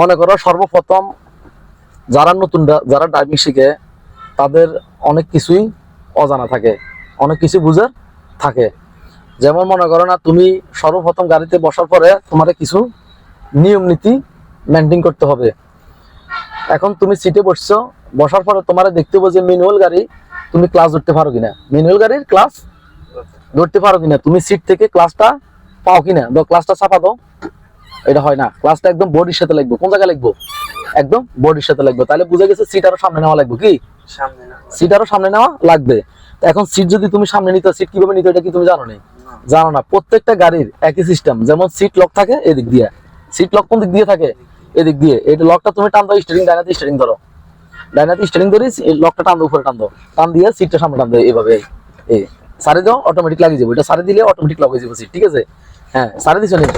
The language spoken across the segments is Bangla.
মনে করো সর্বপ্রথম যারা নতুন যারা ড্রাইভিং শিখে তাদের অনেক কিছুই অজানা থাকে, অনেক কিছু বুঝে থাকে। যেমন মনে করো না, তুমি সর্বপ্রথম গাড়িতে বসার পরে তোমার কিছু নিয়ম নীতি মেনটেন করতে হবে। এখন তুমি সিটে বসছো, বসার পরে তোমার দেখতে হবে যে ম্যানুয়াল গাড়ি তুমি ক্লাস ধরতে পারো কিনা, ম্যানুয়াল গাড়ির ক্লাস ধরতে পারো কিনা, তুমি সিট থেকে ক্লাসটা পাও কিনা, ক্লাসটা চাপা দাও। এটা হয় না, ক্লাসটা একদম বডির সাথে লাগবে। কোন জায়গায় লাগবে? একদম বডির সাথে লাগবে। তাহলে বুঝে গেছে সিট আরো সামনে নেওয়া লাগবে। কি সিট আরো সামনে নেওয়া লাগবে। এখন সিট যদি তুমি সামনে নিতে, সিট কিভাবে নিতে এটা কি তুমি জানো না? জানো না। প্রত্যেকটা গাড়ির একই সিস্টেম। যেমন সিট লক থাকে এদিক দিয়ে, সিট লক কোন দিক দিয়ে থাকে? এদিক দিয়ে। এই লকটা তুমি টান দাও, স্টিয়ারিং ডাইনাতে স্টিয়ারিং ধরো, ডাইনাতে স্টিয়ারিং ধরি লকটা টান দাও, উপরে টান দাও, টান দিয়ে সিটটা সামনে টান দাও এইভাবে। এই সারি দাও, অটোমেটিক লাগিয়ে যাবে। এটা সারি দিলে অটোমেটিক লক হয়ে যাবে সিট। ঠিক আছে? হ্যাঁ, সারি দিছো নি?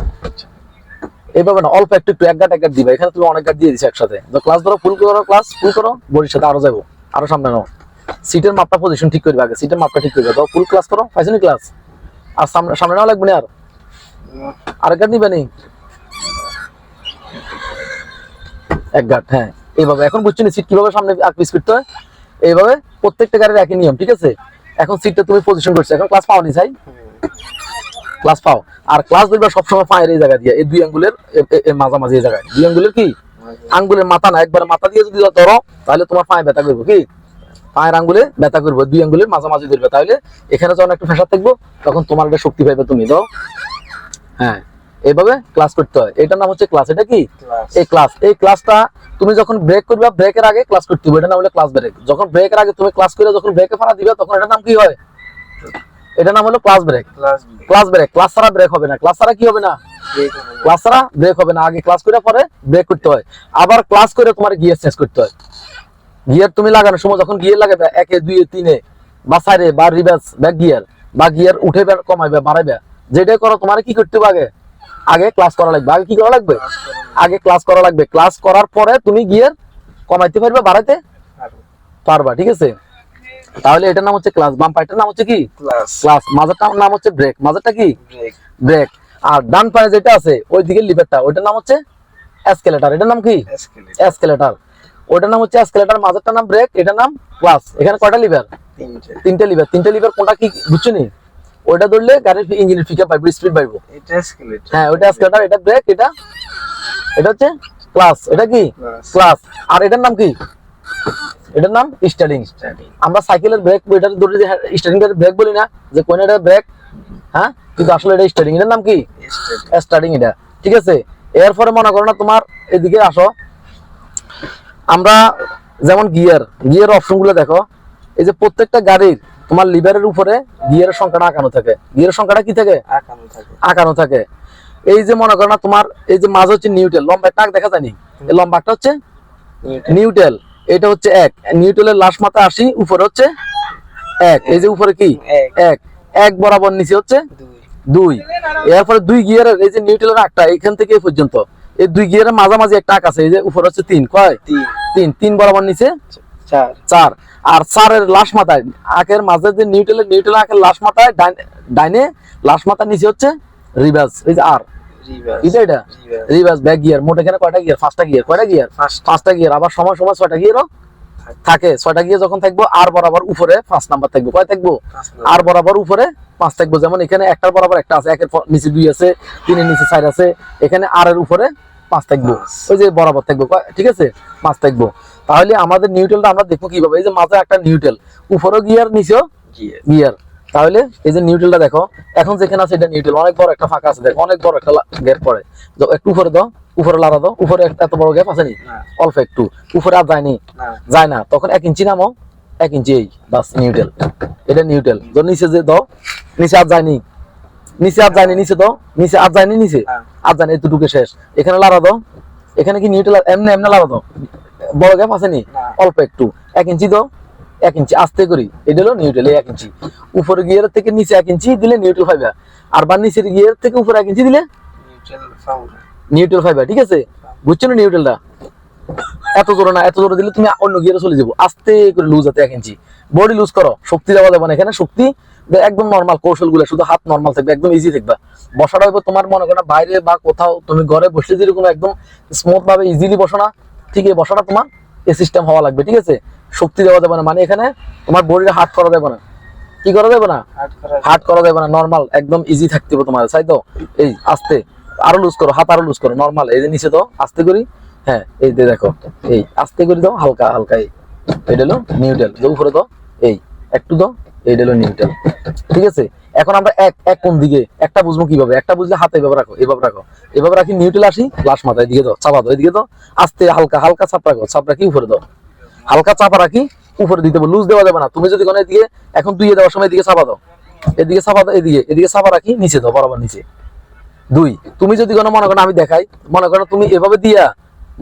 এইভাবে না, অল্প একটু একটু এক গাঁট দিবা। এখানে তুমি অনেক গাঁট দিয়ে দিছো একসাথে। ক্লাস ধরো, ফুল করো, ক্লাস ফুল করো, বডির সাথে আরো যাবো, আরো সামনে নাও। সিটের মাপটা পজিশন ঠিক করবে আগে, সিটের মাপটা ঠিক করবে। তো ফুল ক্লাস করো, পাইছো নি ক্লাস? আর সামনে সামনে নেওয়া লাগবে না, আর এক গাঁট নিবে নি, এক গাঁট। হ্যাঁ, এইভাবে। এখন বুঝছো সিট কিভাবে সামনে আর পিছ করতে হয়? এইভাবে প্রত্যেকটা গাড়ির একই নিয়ম। ঠিক আছে? এখন সিটটা তুমি পজিশন করছো, এখন ক্লাস পাও নি চাই, ক্লাস পাও। আর ক্লাস ধরবে সবসময় পায়ের এই জায়গা দিয়ে, এই দুই আঙ্গুলের মাঝামাঝি এই জায়গায়। দুই আঙ্গুলের কি আঙ্গুলের মাথা না, একবার মাথা দিয়ে যদি ধরো তাহলে তোমার পায়ে ব্যথা করবো। কি পায়ের আঙ্গুলে ব্যথা করবো, দুই আঙ্গুলের মাঝামাঝি ধরবে। তাহলে এখানে যখন একটু প্রেসার থাকবো তখন তোমার একটা শক্তি পাইবে তুমি। দাও। হ্যাঁ, এইভাবে ক্লাস করতে হয়। এটার নাম হচ্ছে ক্লাস। এটা কি এই ক্লাস? এই ক্লাসটা তুমি যখন ব্রেক করবে, ব্রেকের আগে ক্লাস করতে হবে। এটা নাম হলো ক্লাস ব্রেক। যখন ব্রেকের আগে তুমি ক্লাস করে যখন ব্রেকে ফাড়া দিবে তখন এটার নাম কি হয়? এটার নাম হলো class break. Class break. Class ছাড়া ব্রেক হবে না। ক্লাস ছাড়া কি হবে না? ক্লাস ছাড়া ব্রেক হবে না। আগে ক্লাস করে পরে ব্রেক করতে হয়। আবার ক্লাস করে তোমার গিয়ার চেঞ্জ করতে হয়। গিয়ার তুমি লাগানোর সময় যখন গিয়ার লাগাবে 1 2 3 বা 4 বা রিভার্স ব্যাক গিয়ার, বা গিয়ার উঠাইবে কমাইবে বাড়াইবে, যেটাই করো তোমার কি করতে হবে? আগে আগে ক্লাস করা লাগবে। আগে কি করা লাগবে? আগে ক্লাস করা লাগবে। ক্লাস করার পরে তুমি গিয়ার কমাইতে পারবে, বাড়াইতে পারবা। ঠিক আছে? তাহলে এটার নাম হচ্ছে ক্লাস। বাম পায়ের নাম হচ্ছে কি? ক্লাস। মাঝেরটার নাম হচ্ছে ব্রেক। মাঝেরটা কি? ব্রেক। আর ডান পায়ে যেটা আছে ওই দিকে লিভারটা, ওইটার নাম হচ্ছে এসকেলেটর। এটার নাম কি? এসকেলেটর। ওইটার নাম হচ্ছে এসকেলেটর। মাঝেরটার নাম ব্রেক, এটার নাম ক্লাস। এখানে কয়টা লিভার? তিনটে লিভার। তিনটে লিভার কোনটা কি বুঝছো নি? ওইটা ধরলে গাড়ির ইঞ্জিনের পিকআপ পাইবে, স্পিড পাইবো। এটা এসকেলেটর। হ্যাঁ, ওইটা এসকেলেটর, এটা ব্রেক, এটা হচ্ছে ক্লাস। এটা কি? ক্লাস। আর এটার নাম কি? এটার নাম স্টার্টিং। আমরা সাইকেলের ব্রেক এটার ধরে যে স্টার্টিং এর ব্রেক বলি না, যে কোন এটা ব্রেক, হ্যাঁ, কিন্তু আসলে এটা স্টার্টিং। এটার নাম কি? স্টার্টিং। এটা ঠিক আছে? এরপরে মনে করো না তোমার এদিকে আসো, আমরা যেমন গিয়ার অপশন গুলো দেখো। এই যে প্রত্যেকটা গাড়ির তোমার লিভারের উপরে গিয়ারের সংখ্যাটা আঁকানো থাকে। গিয়ারের সংখ্যাটা কি থাকে? আঁকানো থাকে। এই যে মনে করো না তোমার এই যে মাঝ হচ্ছে নিউট্রাল, লম্বা একটা দেখা যায়নি, এই লম্বাটা হচ্ছে নিউট্রাল। এটা হচ্ছে 1। নিউট্রালের লাস্ট মাথা 80, উপরে হচ্ছে 1। এই যে উপরে কি 1 বরাবর, নিচে হচ্ছে 2। এরপরে 2 গিয়ারের এই যে নিউট্রালের আঁকটা এখান থেকে এই পর্যন্ত, এই 2 গিয়ারের মাঝামাঝি একটা আঁক আছে। এই যে উপরে হচ্ছে 3, কয় 3 বরাবর, নিচে 4। আর 4 এর লাস্ট মাথায় আঁকের মাঝে যে নিউট্রাল আঁকের লাস্ট মাথায় ডাইনে লাস্ট মাথার নিচে হচ্ছে রিভার্স। এই যে আর এটা রিভার্স ব্যাক গিয়ার। মোট এখানে কয়টা গিয়ার? 5টা গিয়ার। কয়টা গিয়ার? 5টা গিয়ার। আবার সময় সময় 6টা গিয়ারও থাকে। 6টা গিয়ার যখন থাকবো আর বরাবর উপরে 5 নাম্বার থাকবে। কয় থাকবো? আর বরাবর উপরে 5 থাকবো। যেমন এখানে একটার বরাবর একটা আছে, 1 এর নিচে 2 আছে, 3 এর নিচে 4 আছে, এখানে আর এর উপরে 5 থাকবো। ওই যে বরাবর থাকবো। ঠিক আছে? 5 থাকবো। তাহলে আমাদের নিউট্রালটা আমরা দেখবো কিভাবে? এই যে মাঝে একটা নিউট্রাল, উপরেও গিয়ার, নিচেও গিয়ার। তাহলে এই যে নিউট্রালটা দেখো, এখন যেখানে আছে এটা নিউট্রাল, অনেক বড় একটা ফাঁকা আছে, দেখো অনেক বড় একটা গ্যাপ পড়ে। একটু উপরে দাও, উপরে লাড়া দাও, উপরে এত বড় গ্যাপ আছে নি? অল্প একটু উপরে আর যায়নি, যায় না, তখন 1 ইঞ্চি নামো, 1 ইঞ্চি, এই বাস নিউট্রাল। এটা নিউট্রাল। নিচে যে দাও, নিচে আর যায়নি, নিচে আর যায়নি, নিচে দাও, নিচে আর যায়নি, নিচে আর যায়নি, এতটুকু শেষ। এখানে লাড়া দাও, এখানে কি নিউট্রাল? এমনি এমনি লাড়া দাও, বড় গ্যাপ আছে নি? অল্প একটু, 1 ইঞ্চি দাও, 1 ইঞ্চি আস্তে করি। এটা হলো নিউট্রাল। 1 ইঞ্চি উপরে গিয়ার থেকে নিচে 1 ইঞ্চি দিলে নিউট্রাল পাইবা। আর বা নিচের গিয়ার থেকে উপরে 1 ইঞ্চি দিলে নিউট্রাল পাইবা। ঠিক আছে? বুঝছো না নিউট্রালটা? এত জোরে না, এত জোরে দিলে তুমি অন্য গিয়ারে চলে যাবো। আস্তে করে লুজ আছে 1 ইঞ্চি। বডি লুজ করো, শক্তি দেওয়া যাবে না। এখানে শক্তি একদম নর্মাল কৌশলগুলো, শুধু হাত নর্মাল থাকবে, একদম ইজি থাকবে। বসাটা হইব তোমার মনে করো বাইরে বা কোথাও তুমি ঘরে বসে যেরকম একদম স্মুথ ভাবে ইজিলি বসো না, ঠিক এই বসাটা তোমার এই সিস্টেম হওয়া লাগবে, ঠিক আছে? শক্তি দেওয়া যাবে না, মানে এখানে তোমার বডিটা হার্ড করা যাবে না, কি করা যাবে না, হার্ড করা যাবে না, নর্মাল একদম ইজি থাকতে হবে তোমার, তাই তো? এই আস্তে আরো লুজ করো, হাত আরো লুজ করো, নর্মাল এই যে নিচে দাও আস্তে করি, হ্যাঁ এই যে দেখো, এই আস্তে করে দাও, হালকা হালকা, এইটা হলো নিউট্রাল, যে উপরে দাও, এই একটু দাও, এইটা হলো নিউট্রাল, ঠিক আছে? এখন আমরা এক এক কোন দিকে একটা বুঝবো কিভাবে, একটা বুঝলে হাতে এভাবে রাখো, এভাবে রাখো, এভাবে রাখি, নিউট্রাল আসি, লাশ মাথা এদিকে দাও, চাপা দাও, এদিকে দাও, আস্তে হালকা হালকা চাপ রাখো, চাপ রাখি উপরে দাও, হালকা চাপা রাখি উপরে দিতে হবে, লুজ দেওয়া যাবে না। তুমি যদি কোনো এদিকে এখন দুইয়ে দেওয়ার সময় এদিকে চাপা দাও, এদিকে চাপা দাও, এদিকে এদিকে চাপা রাখি, নিচে দাও, বরাবর নিচে দুই। তুমি যদি কোনো মনে করো আমি দেখাই, মনে করো তুমি এভাবে দিয়া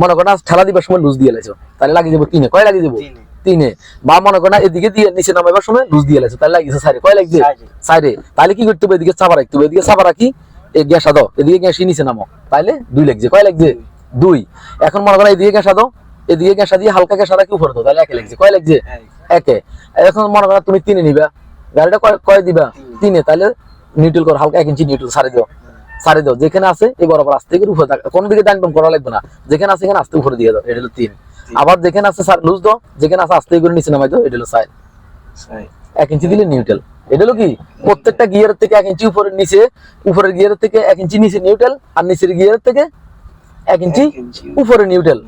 মনে করো ঠেলা দিবার সময় লুজ দিয়ে লাইছো, তাহলে লাগিয়ে যাবো তিনে, কয় লাগিয়ে যাবো তিনে। বা মনে করো এদিকে দিয়ে নিচে নামাবার সময় লুজ দিয়ে লাইছো, তাহলে লাগিয়েছে সাইডে, কয় লাগছে সাইডে, তাহলে কি করতে হবে, এদিকে চাপা রাখতে হবে, এদিকে চাপা রাখি, এই গ্যাসা দাও, এদিকে গ্যাসি নিচে নামো, তাহলে দুই লাগছে, কয় লাগছে দুই। এখন মনে করো এদিকে গ্যাসা দাও, এদিকে গ্যাসা দিয়ে হালকা গ্যাসা রাখি উপরে দাও, তাহলে একে লাগছে, কয় লাগছে একে। এখন মনে করো তুমি তিনে নিবা, গাড়িটা কয় দিবা তিনে, তাহলে নিউট্রাল করো, হালকা 1 ইঞ্চি নিউট্রাল সারি দাও, সারি দাও, যেখানে আছে এই বরাবর আস্তে করে উপরে, কোনো দিকে ডান বাম করা লাগবে না, যেখানে আছে এখানে আস্তে উপরে দিয়ে দাও, এটা হলো 3। আবার যেখানে আছে লুজ দাও, যেখানে আছে আস্তে করে নিচে নামাই দাও, এটা হলো 4। 1 ইঞ্চি দিলে নিউট্রাল। এটা হলো কি প্রত্যেকটা গিয়ারের থেকে 1 ইঞ্চি উপরের নিচে, উপরের গিয়ারের থেকে 1 ইঞ্চি নিচে নিউট্রাল, আর নিচের গিয়ারের থেকে 1 ইঞ্চি উপরে নিউট্রাল,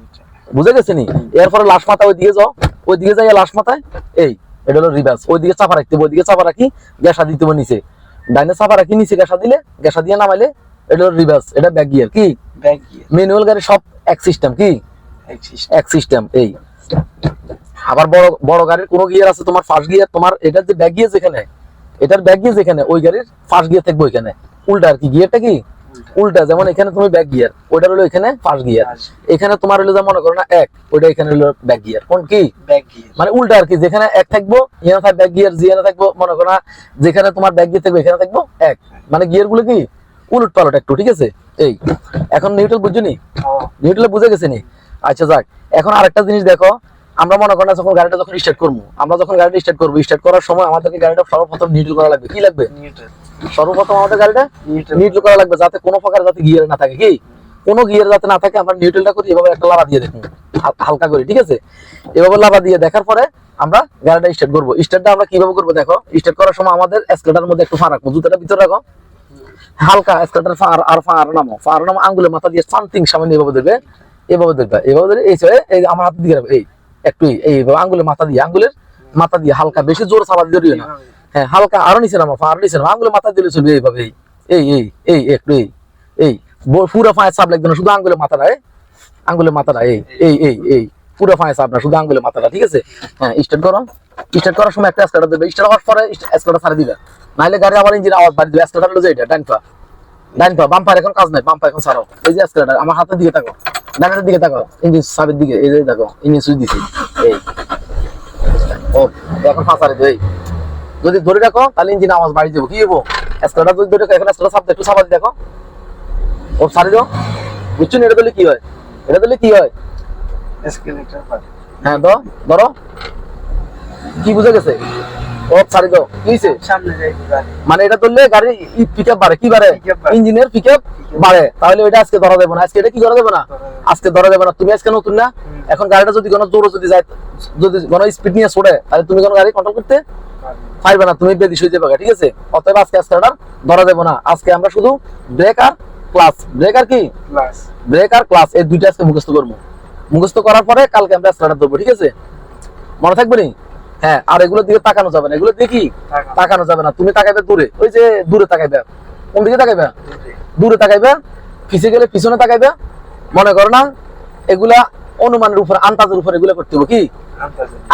বুঝে গেছে নি? এরপরে লাশ মাথা ওই দিকে যাও, ওই দিকে যাই লাশ মাথায়, এই এটা হলো রিভার্স, ওই দিকে চাপা রাখতে হবে, ওই দিকে চাপা রাখি গ্যাসা দিতে হবে নিচে, ডাইনে চাপা রাখি নিচে গ্যাসা দিলে, গ্যাসা দিয়ে নামাইলে এটা হলো রিভার্স, এটা ব্যাক গিয়ার। কি ব্যাক গিয়ার? ম্যানুয়াল গাড়ি সব এক সিস্টেম, কি এক সিস্টেম। এই আবার বড় বড় গাড়ির কোন গিয়ার আছে তোমার ফার্স্ট গিয়ার, তোমার এটার যে ব্যাক গিয়ার যেখানে, এটার ব্যাক গিয়ার যেখানে, ওই গাড়ির ফার্স্ট গিয়ার থাকবে ওইখানে, উল্টা আর কি, গিয়ারটা কি উল্টা, যেমন এখানে তুমি ব্যাক গিয়ার, ওইটা হলো এখানে ফার্স্ট গিয়ার, এখানে তোমার হলো যা মনে করো না এক, ওইটা এখানে হলো ব্যাক গিয়ার। কোন কি ব্যাক গিয়ার, মানে উল্টা আর কি, যেখানে এক থাকবো এখানে থাকবে ব্যাক গিয়ার, যেখানে থাকবো মনে করো না যেখানে তোমার ব্যাক গিয়ার থাকবে এখানে থাকবো এক, মানে গিয়ার গুলো কি উলট পালট একটু, ঠিক আছে? এই এখন নিউট্রাল বুঝছো নি? নিউট্রাল বুঝে গেছে নি? আচ্ছা যাক, এখন আরেকটা জিনিস দেখো, আমরা মনে করি না যখন গাড়িটা যখন স্টার্ট করবো, আমরা যখন গাড়িটা স্টার্ট করবো, স্টার্ট করার সময় আমাদেরকে গাড়িটা সর্বপ্রথম নিউট্রাল করা লাগবে। কি লাগবে? সর্বপ্রথম আমাদের গাড়িটা নিউট্রাল করা লাগবে, যাতে কোনো প্রকার যাতে গিয়ার না থাকে, কি কোনো গিয়ার যাতে না থাকে, আমরা নিউট্রালটা করি এভাবে একটা লাভা দিয়ে দেখবো হালকা করে, ঠিক আছে? এভাবে লাভা দিয়ে দেখার পরে আমরা গাড়িটা স্টার্ট করবো। স্টার্টটা আমরা কিভাবে করবো দেখো, স্টার্ট করার সময় আমাদের এসকেলেটরের মধ্যে একটু ফা রাখবো, জুতাটা ভিতরে রাখো, হালকা এসকেলেটর ফার নামো, আঙ্গুলে মাথা দিয়ে সামথিং সামান্য এভাবে দেবে, এভাবে দেখবে, এভাবে ধরে এই আমার হাতের দিকে এই একটু এইভাবে আঙ্গুলের মাথা দিয়ে হালকা, বেশি জোর চাপা দিয়ে না, হ্যাঁ হালকা আরো নিচে নামো, আরো নিচে নামো, আঙ্গুলের মাথা দিলে চলবে এইভাবে, এই এই এই একটু এই পুরো ফাঁয়ে চাপ লাগবে না, শুধু আঙ্গুলের মাথাটা, এই এই এই এই পুরো ফাঁয়ে চাপ না, শুধু আঙ্গুলের মাথাটা, ঠিক আছে? হ্যাঁ স্টার্ট করো, স্টার্ট করার সময় একটা এসকেলেটর দেবে, স্টার্ট হওয়ার পরে এসকেলেটর ছাড়ে দিবে, নাইলে গাড়ি আবার ইঞ্জিন আওয়াজ বাড়ি দিবে। এসকেলেটর হলো যে এটা ডান পা, বাম পায়ের এখন কাজ নাই, বাম পা এখন ছাড়ো, এই যে এসকেলেটর আমার হাতের দিকে তাকো, ডান হাতের দিকে তাকো, ইঞ্জিন সাবের দিকে, এই যে দেখো ইঞ্জিন সুইচ দিছি, এই ও এখন ফাঁসা রে, এই যদি ধরে রাখো তাহলে ইঞ্জিন আওয়াজ বাড়ি যাবো, কি হবো এসকেলেটর যদি ধরে রাখো, এখন এসকেলেটর চাপ একটু চাপা দিয়ে দেখো, ও ছাড়ি দাও, বুঝছো না? এটা দিলে কি হয়, এটা দিলে কি হয়, এসকেলেটর পারে, হ্যাঁ দাও ধরো, কি বুঝে গেছে? ও ছাড়ি দাও, কি হইছে সামনে যাই, মানে এটা ধরলে গাড়ির পিকআপ বাড়ে, কি বাড়ে, ইঞ্জিনের পিকআপ বাড়ে, তাহলে এটা আজকে ধরা যাবে না, আজকে এটা কি করা যাবে না, আজকে ধরা যাবে না। তুমি আজকে নতুন না, এখন গাড়িটা যদি কোনো জোরে যদি যায়, যদি কোনো স্পিড নিয়ে ছোড়ে, তাহলে তুমি কোনো গাড়ি কন্ট্রোল করতে পারবে না, তুমি বেদিশ হয়ে যাবে, ঠিক আছে? অতএব আজকে এটা ধরা যাবে না। আজকে আমরা শুধু ব্রেক আর ক্লাস, ব্রেক আর কি ব্রেক আর ক্লাস, এই দুইটা আজকে মুখস্থ করবো। মুখস্থ করার পরে কালকে আমরা স্টার্টার দেবো, ঠিক আছে? মনে থাকবে নি? হ্যাঁ, আর এগুলো দিকে তাকানো যাবে না, এগুলো দেখি তাকানো যাবে না, তুমি তাকাইবে দূরে, ওই যে দূরে তাকাইবে, কোন দিকে তাকাইবে, দূরে তাকাইবে, পিছিয়ে গেলে পিছনে তাকাইবে, মনে করো না এগুলা অনুমানের উপরে, আন্দাজের উপরে এগুলো করতে হবে, কি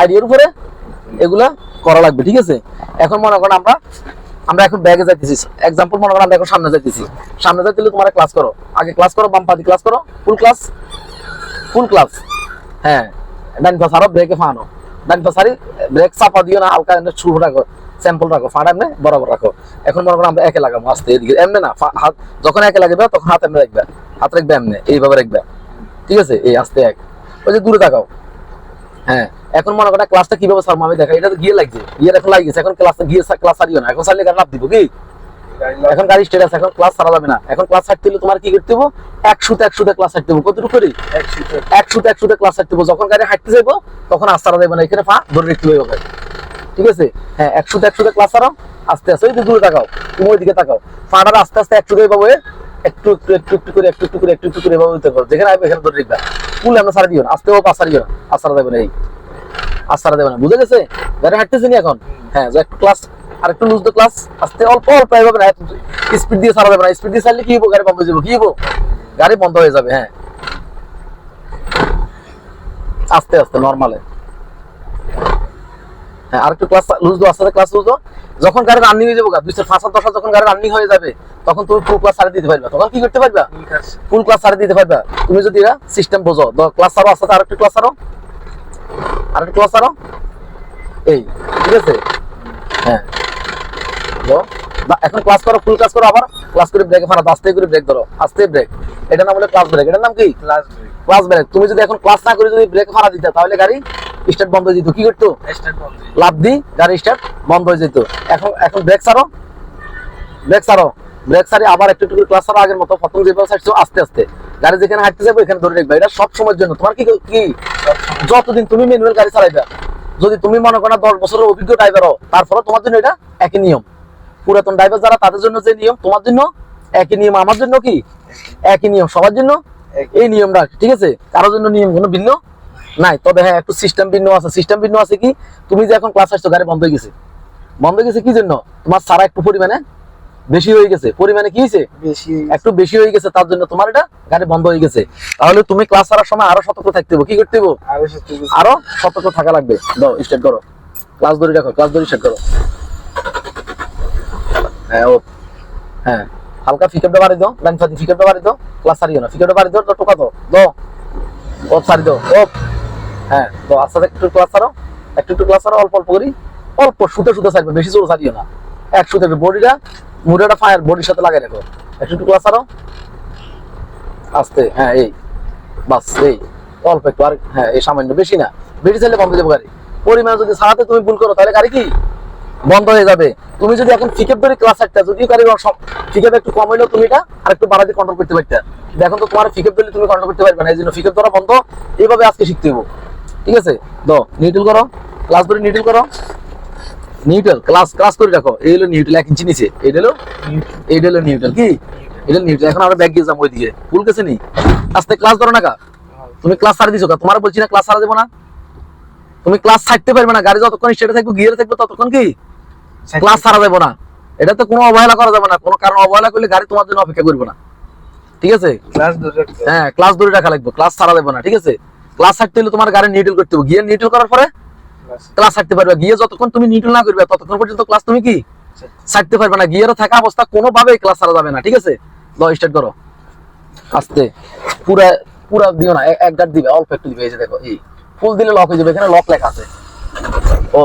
আইডিয়ার উপরে এগুলা করা লাগবে, ঠিক আছে? এখন মনে করো আমরা এখন ব্যাগে যাইতেছি, এক্সাম্পল মনে করো আমরা এখন সামনে যাইতেছি, সামনে যাইতে তোমার ক্লাস করো, আগে ক্লাস করো, বাম পাতি ক্লাস করো, ফুল ক্লাস, হ্যাঁ ডান পা ছাড়ো, ব্রেকে ফানো, ডান পা ছাড়ি, ব্রেক চাপা দিও না, হালকা ছুট রাখো, স্যাম্পল রাখো, ফাটা এমনি বরাবর রাখো। এখন মনে করো আমরা একে লাগাবো আস্তে, এদিকে এমনি না, হাত যখন একে লাগবে তখন হাত এমনি রাখবে, হাত রাখবে এমনি এইভাবে রাখবে, ঠিক আছে? এই আস্তে এক, ওই যে দূরে তাকাও, হ্যাঁ এখন মনে করো ক্লাসটা কিভাবে সারবো আমি দেখা, এটা তো গিয়ে লাগছে, গিয়ে এখন লাগিয়েছে, এখন ক্লাসটা গিয়ে ক্লাস সারিও না, এখন সারলে গাড়ি লাভ দিব কি, এখন গাড়ি স্টেট আছে, এখন ক্লাস সারা যাবে না, এখন ক্লাস ছাড়তে হলে তোমার কি করতে হবে, 100 ক্লাস ছাড়তে হবে, কতটুকু করে 100 ক্লাস ছাড়তে হবে, যখন গাড়ি হাঁটতে যাবো তখন আর সারা যাবে না, এখানে পা ধরে রাখতে হবে, ঠিক আছে। হ্যাঁ 100 ক্লাস সারো, আস্তে আস্তে ওই যে দূরে তাকাও, তুমি ওইদিকে তাকাও, পাটা আস্তে আস্তে 100 ভাবে একটু একটু একটু একটু করে একটু একটু করে একটু একটু করে এভাবে দিতে পারো, যেখানে আসবে এখানে ধরে রাখবা, ফুল আমরা সারা দিও না, আস্তে ও পাস সারিও না, আর সারা যাবে না, এই আর সারা দেবে না, বুঝে গেছে, গাড়ি হাঁটতেছে নি এখন, হ্যাঁ একটু ক্লাস আর একটু লুজ দো ক্লাস, আস্তে অল্প অল্প এভাবে না, স্পিড দিয়ে সারা যাবে না, স্পিড দিয়ে সারলে কি হবো, গাড়ি বন্ধ হয়ে যাবো, কি হবো, গাড়ি বন্ধ হয়ে যাবে, হ্যাঁ আস্তে আস্তে নরমালে, হ্যাঁ আর একটু ক্লাস লুজ দো, আস্তে আস্তে ক্লাস লুজ দো, যখন গাড়ি রানিং হয়ে যাবো 205 যখন গাড়ি রানিং হয়ে যাবে তখন তুমি ফুল ক্লাস সারি দিতে পারবে, তখন কি করতে পারবা, ফুল ক্লাস সারি দিতে পারবা, তুমি যদি এরা সিস্টেম বোঝো, ক্লাস সারো আস্তে আর একটু ক্লাস সারো, আর একটু ক্লাস সারো, এই ঠিক আছে, হ্যাঁ এখন ক্লাস করো, ফুল ক্লাস করো, আবার ক্লাস করে ব্রেকে ফাড়া, আস্তে করে ব্রেক ধরো, আস্তে ব্রেক, এটা নাম হলো ক্লাস ব্রেক, এটার নাম কি ক্লাস ব্রেক। তুমি যদি এখন ক্লাস না করে যদি ব্রেক ফাড়া দিতে তাহলে গাড়ি স্টার্ট বন্ধ হয়ে যেত, কি করতো, লাভ দি গাড়ি স্টার্ট বন্ধ হয়ে যেত, এখন এখন ব্রেক ছাড়ো, ব্রেক ছাড়ো, ব্রেক ছাড়ি আবার একটু একটু করে ক্লাস ছাড়ো, আগের মতো প্রথম যেভাবে ছাড়ছো আস্তে আস্তে, গাড়ি যেখানে হাঁটতে যাবো এখানে ধরে রাখবে, এটা সব সময়ের জন্য, তোমার কি কি যতদিন তুমি ম্যানুয়াল গাড়ি চালাইবা, যদি তুমি মনে করো 10 বছরের অভিজ্ঞ ড্রাইভার হও, তারপরে তোমার জন্য এটা একই নিয়ম, পুরাতন ড্রাইভার যারা তাদের জন্য যে নিয়ম তোমার জন্য একই নিয়ম, আমার জন্য কি একই নিয়ম, সবার জন্য এই নিয়মটা, ঠিক আছে, কারোর জন্য নিয়ম কোনো ভিন্ন নাই, তবে হ্যাঁ একটু সিস্টেম ভিন্ন আছে, সিস্টেম ভিন্ন আছে কি, তুমি যে এখন ক্লাস আসছো গাড়ি বন্ধ হয়ে গেছে, বন্ধ হয়ে গেছে কি জন্য, তোমার সারা একটু পরিমাণে বেশি হয়ে গেছে, পরিমাণে কি হয়েছে একটু বেশি হয়ে গেছে, তার জন্য তোমার এটা গাড়ি বন্ধ হয়ে গেছে, তাহলে তুমি ক্লাস ছাড়ার সময় আরো সতর্ক থাকতে হবে, কি করতে হবে, আরো সতর্ক থাকা লাগবে, দাও স্টার্ট করো, ক্লাস ধরে রাখো, ক্লাস ধরে স্টার্ট করো, হ্যাঁ ও হ্যাঁ হালকা ফিকাপটা বাড়ি দাও, ডান ফাতি ফিকাপটা বাড়ি দাও, ক্লাস সারিও না, ফিকাপটা বাড়ি দাও, টোকা দাও ও সারি দাও ও, হ্যাঁ তো আস্তে আস্তে একটু ক্লাস ছাড়ো, একটু একটু ক্লাস ছাড়ো, অল্প অল্প করি, অল্প শুতে শুতে সারবে, বেশি জোর সারিও না, এক শুতে বডিটা মুড়াটা ফায়ার বডির সাথে লাগাই রাখো, একটু একটু ক্লাস ছাড়ো আস্তে, হ্যাঁ এই বাস এই অল্প একটু, আর হ্যাঁ এই সামান্য, বেশি না, বেশি চাইলে বন্ধ হয়ে যাবে গাড়ি, পরিমাণ যদি ছাড়াতে তুমি ভুল করো তাহলে গাড়ি কি বন্ধ হয়ে যাবে, তুমি যদি এখন ফিকেপ ধরে ক্লাস একটা, যদি গাড়ি ফিকেপ একটু কম হইলেও তুমি এটা আর একটু বাড়াতে কন্ট্রোল করতে পারতে, এখন তো তোমার ফিকেপ ধরলে তুমি কন্ট্রোল করতে পারবে না, এই জন্য ফিকেপ ধরা বন্ধ, এইভাবে আজকে শিখতে হবো, ঠিক আছে, দাও নিউট্রাল করো, ক্লাস ধরে নিউট্রাল করো, নিউট্রাল ক্লাস ক্লাস করে রাখো, এই হলো নিউট্রাল 1 ইঞ্চি নিচে, এই হলো নিউট্রাল, কি এটা নিউট্রাল, এখন আমরা ব্যাক গিয়ে যাবো ওইদিকে, ভুল গেছে নি, আস্তে ক্লাস ধরো না, তুমি ক্লাস ছাড়া দিছো, তোমার বলছি না ক্লাস ছাড়া দেবো না, তুমি ক্লাস ছাড়তে পারবে না, গাড়ি যতক্ষণ স্টেটে থাকবে গিয়ারে থাকবে ততক্ষণ কি ক্লাস ছাড়া যাবে না, এটা তো কোনো অবহেলা করা যাবে না, কোনো কারণ অবহেলা করলে গাড়ি তোমার জন্য অপেক্ষা করবে না, ঠিক আছে, হ্যাঁ ক্লাস ধরে রাখা লাগবে, ক্লাস ছাড়া যাবে না, ঠিক আছে, ক্লাস ছাড়তে হলে তোমার গাড়ি নিউট্রাল করতে হবে, গিয়ার নিউট্রাল করার পরে ক্লাস ছাড়তে পারবে, গিয়ার যতক্ষণ তুমি নিউট্রাল না করবে ততক্ষণ পর্যন্ত ক্লাস তুমি কি ছাড়তে পারবে না, গিয়ারে থাকা অবস্থা কোনোভাবেই ক্লাস ছাড়া যাবে না, ঠিক আছে, দাও স্টার্ট করো আস্তে, পুরা পুরা দিও না, এক গাড় দিবে, অল্প একটু দিবে, এই যে দেখো এই ফুল দিলে লক হয়ে যাবে, এখানে লক লেখা আছে ও,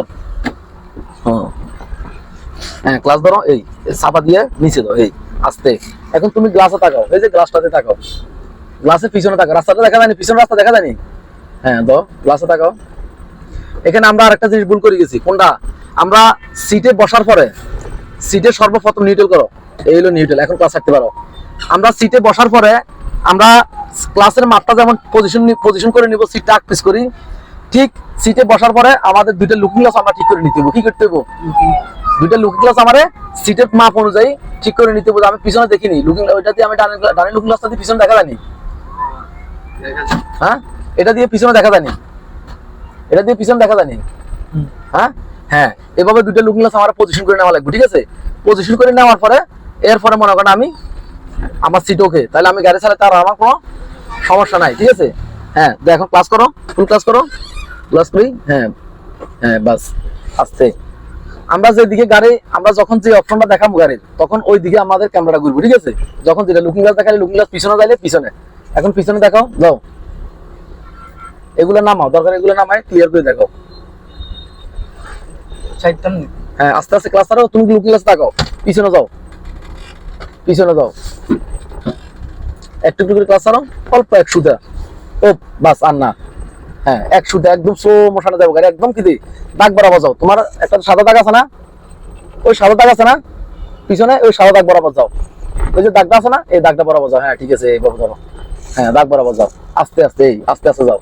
হ্যাঁ ক্লাস ধরো, এই চাপা দিয়ে নিচে দাও, এই আস্তে, এখন তুমি গ্লাসে তাকাও, এই যে গ্লাসটাতে তাকাও, গ্লাসের পিছনে তাকাও, রাস্তাটা দেখা যায়নি, পিছনে রাস্তা দেখা যায়নি, হ্যাঁ দাও গ্লাসে তাকাও, এখানে আমরা আরেকটা জিনিস ভুল করে গেছি, কোনটা, আমরা সিটে বসার পরে সিটে সর্বপ্রথম নিউট্রাল করো, এই হলো নিউট্রাল, এখন ক্লাস ছাড়তে পারো, আমরা সিটে বসার পরে আমরা ক্লাসের মাপটা যেমন পজিশন করে নিব, সিটটা আগ পিস করি, ঠিক সিটে বসার পরে আমাদের দুইটা লুকিং গ্লাস আমরা ঠিক করে নিতে হবে, কি করতে হবে, দুইটা লুকিং গ্লাস আমারে সিটের মাপ অনুযায়ী ঠিক করে নিতে হবে, আমি পিছনে দেখিনি লুকিং, ওইটা দিয়ে আমি ডানে লুকিং গ্লাসটা দিয়ে পিছনে দেখা যায়নি, হ্যাঁ এটা দিয়ে পিছনে দেখা যায়নি, এটা দিয়ে পিছনে দেখা যায়নি, হ্যাঁ হ্যাঁ এভাবে দুইটা লুকিং গ্লাস আমার পজিশন করে নেওয়া লাগবে, ঠিক আছে, পজিশন করে নেওয়ার পরে এরপরে মনে করেন আমি আমার সিট ওকে, তাহলে আমি গাড়ি চালাতে আর আমার কোনো সমস্যা নাই, ঠিক আছে, হ্যাঁ দেখো ক্লাস করো, ফুল ক্লাস করো, ক্লাস করি, হ্যাঁ হ্যাঁ বাস আস্তে, আমরা যেদিকে গাড়ি, আমরা যখন যে অপশনটা দেখাবো গাড়ির তখন ওই দিকে আমাদের ক্যামেরাটা ঘুরবো, ঠিক আছে, যখন যেটা লুকিং গ্লাস দেখালে লুকিং গ্লাস পিছনে যাইলে পিছনে, এখন পিছনে দেখাও, যাও এগুলো নামাও, দরকার এগুলো নামায় ক্লিয়ার করে দেখো, হ্যাঁ আস্তে আস্তে ক্লাস ছাড়াও, তুমি লুকিং গ্লাস দেখাও, পিছনে যাও, পিছনে যাও, একটু একটু করে ক্লাস ছাড়াও, অল্প 100 ও বাস, আর না হ্যাঁ 100 একদম স্লো মোশনে যাবো গাড়ি একদম কি দি দাগ বরাবর যাও। তোমার একটা সাদা দাগ আছে না, ওই সাদা দাগ আছে না পিছনে, ওই সাদা দাগ বরাবর যাও। ওই যে দাগটা আছে না, এই দাগটা বরাবর যাও। হ্যাঁ ঠিক আছে, এইভাবে যাও। হ্যাঁ দাগ বরাবর যাও, আস্তে আস্তে আস্তে আস্তে যাও।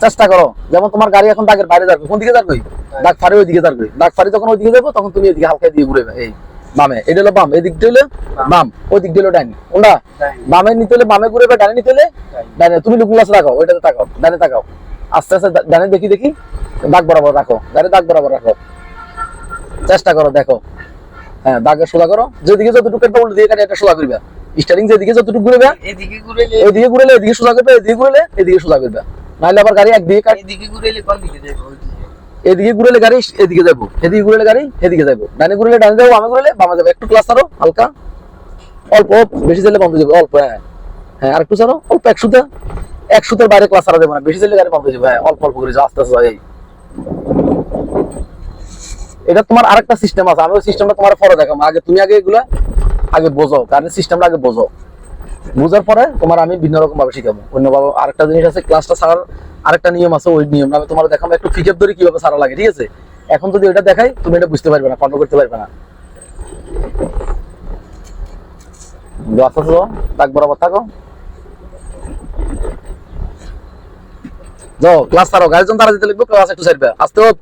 চেষ্টা করো, যেমন তোমার গাড়ি এখন দাগের বাইরে যাবে, কোন দিকে যাবে? দাগ ফাড়ি ওই দিকে যাবে। দাগ ফাড়ি যখন ওই দিকে যাবো তখন তুমি এদিকে হালকা দিয়ে ঘুরে এই বামে, এটা হলো বাম, এই দিকটা হলো বাম, ওই দিকটা হলো ডাইন। কোনটা? বামে নিতে হলে বামে ঘুরে, ডানে নিতে হলে ডাইনে। তুমি লুকিং গ্লাসে রাখো, ওইটাতে তাকাও, ডানে তাকাও, আস্তে আস্তে ডানে দেখি দেখি, দাগ বরাবর রাখো, গাড়ি দাগ বরাবর রাখো। চেষ্টা করো, দেখো। হ্যাঁ দাগে সোজা করো, যেদিকে যতটুকু একটা উল্টো দিয়ে গাড়ি একটা সোজা করবে। স্টারিং যেদিকে যতটুকু ঘুরবে এদিকে ঘুরেলে এদিকে ঘুরেলে এদিকে সোজা করবে, এদিকে ঘুরেলে এদিকে সোজা করবে। নাহলে আবার গাড়ি একদিকে এদিকে ঘুরেলে কোন দিকে যাবে? ওইদিকে। এদিকে ঘুরেলে গাড়ি এদিকে যাবো, এদিকে ঘুরেলে গাড়ি এদিকে যাবো, ডানে ঘুরেলে ডানে যাবো, বামে ঘুরেলে বামে যাবো। একটু ক্লাস ছাড়ো হালকা, অল্প, বেশি চাইলে বন্ধ যাবে অল্প। হ্যাঁ হ্যাঁ আর একটু ছাড়ো অল্প, 100 বাইরে ক্লাস ছাড়া দেবো না, বেশি চাইলে গাড়ি বন্ধ যাবে। হ্যাঁ অল্প অল্প করে যাও, আস্তে আস্তে যাও। এই এটা তোমার আরেকটা সিস্টেম আছে, আমি ওই সিস্টেমটা তোমার পরে দেখাবো। আগে তুমি এগুলা আগে বোঝো, গাড়ির সিস্টেমটা আগে বোঝো। বুঝার পরে তোমার আমি ভিন্ন রকম ভাবে শিখাবো। অন্যভাবে আরেকটা জিনিস আছে, ক্লাসটা ছাড়ার আরেকটা নিয়ম আছে, ওই নিয়ম আমি তোমার দেখাবো। একটু পিকআপ ধরে কিভাবে ছাড়া লাগে, ঠিক আছে? এখন যদি এটা দেখাই তুমি এটা বুঝতে পারবে না, কন্ট্রোল করতে পারবে না। দাগ বরাবর থাকো, যাও ক্লাস ছাড়ো, গাড়ি যখন তারা দিতে লিখবো ক্লাস একটু ছাড়বে, আস্তে হোক।